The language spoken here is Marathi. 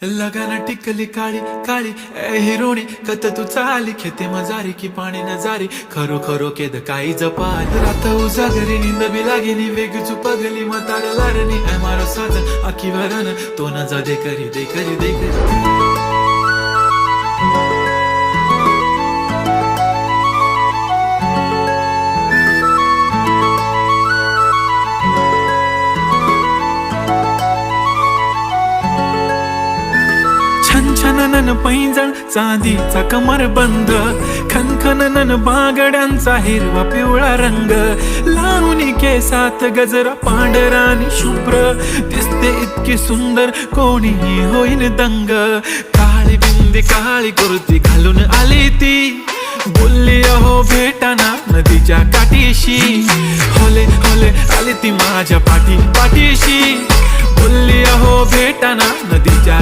लगाना टिकली काळी काळी ए हिरोणी कत तू चाली खेते मजारी की पाणी नजारी खरो खरो केद काही जपाल रात उजागरी निंद बी लागेनी वेग चुपगली मतार लारणी ए मारो साजन आखी वरन तो न जा दे करी दे करी दे करी छनछनन पैंजण चांदीचा कमर बंद खनखनन बागड्यांचा हिरवा पिवळा रंग लावणी केसात गजरा पांढरानी शुभ्र दिसते इतकी सुंदर कोणीही होईन दंग काळी बिंदी काळी कुर्ती घालून आली ती बोलली अहो भेटाना नदीच्या काठीशी होले होले आली ती माझ्या पाठीशी बोलली अहो भेटाना नदीच्या